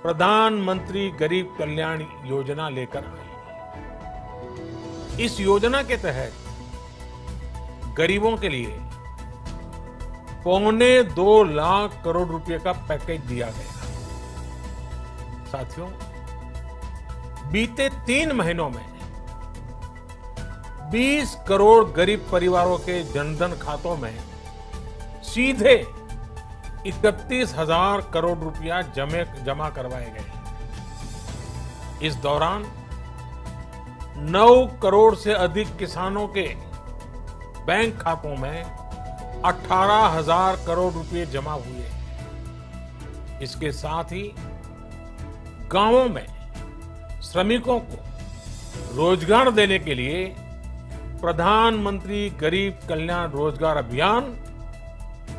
प्रधानमंत्री गरीब कल्याण योजना लेकर आई। इस योजना के तहत गरीबों के लिए 2.25 लाख करोड़ रुपए का पैकेज दिया गया। साथियों, बीते 3 महीनों में 20 करोड़ गरीब परिवारों के जनधन खातों में सीधे 31,000 करोड़ रुपया जमा करवाए गए। इस दौरान 9 करोड़ से अधिक किसानों के बैंक खातों में 18,000 करोड़ रुपए जमा हुए। इसके साथ ही गांवों में श्रमिकों को रोजगार देने के लिए प्रधानमंत्री गरीब कल्याण रोजगार अभियान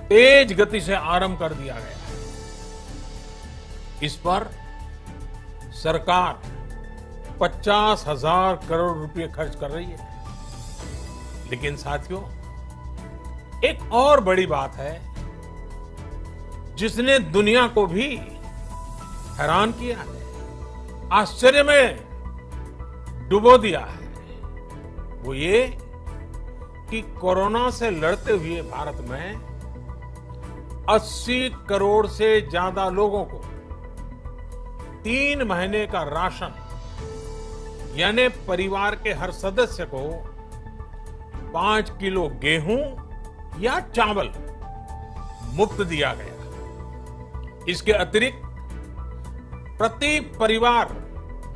तेज गति से आरंभ कर दिया गया है। इस पर सरकार 50,000 करोड़ रुपए खर्च कर रही है। लेकिन साथियों, एक और बड़ी बात है जिसने दुनिया को भी हैरान किया है, आश्चर्य में डुबो दिया है। वो ये कि कोरोना से लड़ते हुए भारत में 80 करोड़ से ज्यादा लोगों को 3 महीने का राशन, यानी परिवार के हर सदस्य को 5 किलो गेहूं या चावल मुफ्त दिया गया। इसके अतिरिक्त प्रति परिवार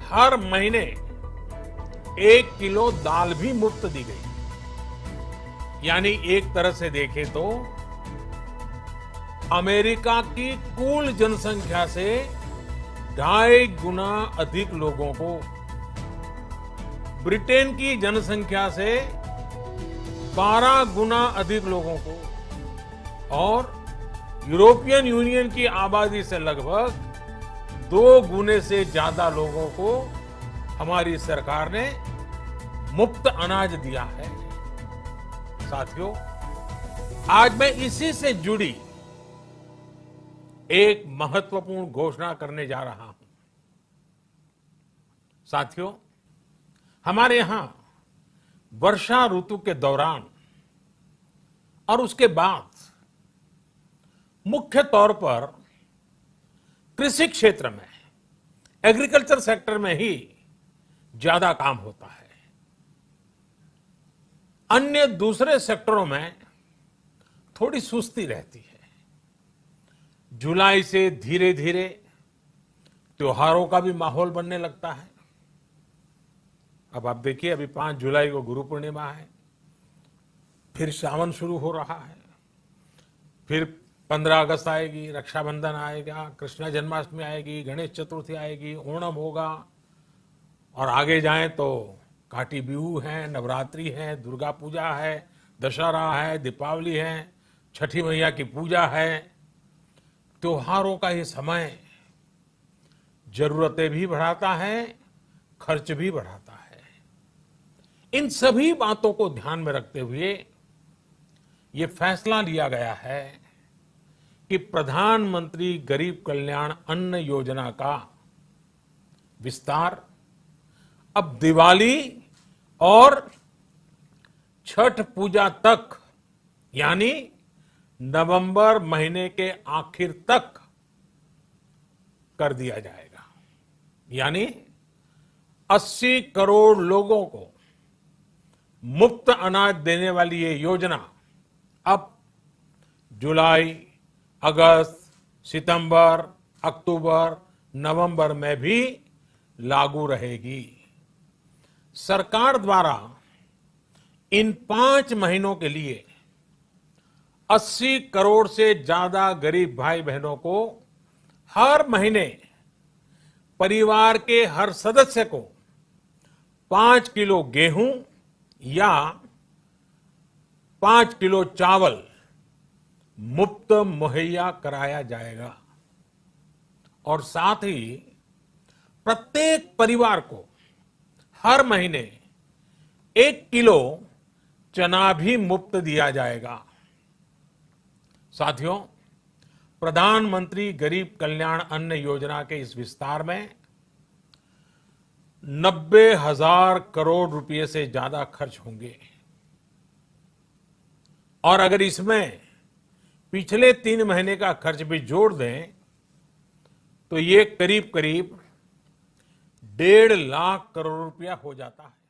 हर महीने 1 किलो दाल भी मुफ्त दी गई। यानी एक तरह से देखें तो अमेरिका की कुल जनसंख्या से 2.5 गुना अधिक लोगों को, ब्रिटेन की जनसंख्या से 12 गुना अधिक लोगों को और यूरोपियन यूनियन की आबादी से लगभग 2 गुने से ज्यादा लोगों को हमारी सरकार ने मुफ्त अनाज दिया है। साथियों, आज मैं इसी से जुड़ी एक महत्वपूर्ण घोषणा करने जा रहा हूं। साथियों, हमारे यहां वर्षा ऋतु के दौरान और उसके बाद मुख्य तौर पर कृषि क्षेत्र में, एग्रीकल्चर सेक्टर में ही ज्यादा काम होता है। अन्य दूसरे सेक्टरों में थोड़ी सुस्ती रहती है। जुलाई से धीरे धीरे त्योहारों का भी माहौल बनने लगता है। अब आप देखिए, अभी 5 जुलाई को गुरु पूर्णिमा है, फिर सावन शुरू हो रहा है, फिर 15 अगस्त आएगी, रक्षाबंधन आएगा, कृष्ण जन्माष्टमी आएगी, गणेश चतुर्थी आएगी, ओणम होगा और आगे जाएं तो काटी बिहू है, नवरात्रि है, दुर्गा पूजा है, दशहरा है, दीपावली है, छठी मैया की पूजा है। त्योहारों का ये समय जरूरतें भी बढ़ाता है, खर्च भी बढ़ाता है। इन सभी बातों को ध्यान में रखते हुए ये फैसला लिया गया है कि प्रधानमंत्री गरीब कल्याण अन्न योजना का विस्तार अब दिवाली और छठ पूजा तक, यानी नवंबर महीने के आखिर तक कर दिया जाएगा। यानी 80 करोड़ लोगों को मुफ्त अनाज देने वाली ये योजना अब जुलाई, अगस्त, सितंबर, अक्टूबर, नवंबर में भी लागू रहेगी। सरकार द्वारा इन 5 महीनों के लिए 80 करोड़ से ज्यादा गरीब भाई बहनों को हर महीने परिवार के हर सदस्य को 5 किलो गेहूं या 5 किलो चावल मुफ्त मुहैया कराया जाएगा। और साथ ही प्रत्येक परिवार को हर महीने 1 किलो चना भी मुफ्त दिया जाएगा। साथियों, प्रधानमंत्री गरीब कल्याण अन्न योजना के इस विस्तार में 90,000 करोड़ रुपए से ज्यादा खर्च होंगे। और अगर इसमें पिछले 3 महीने का खर्च भी जोड़ दें तो ये करीब करीब 1.5 लाख करोड़ रुपया हो जाता है।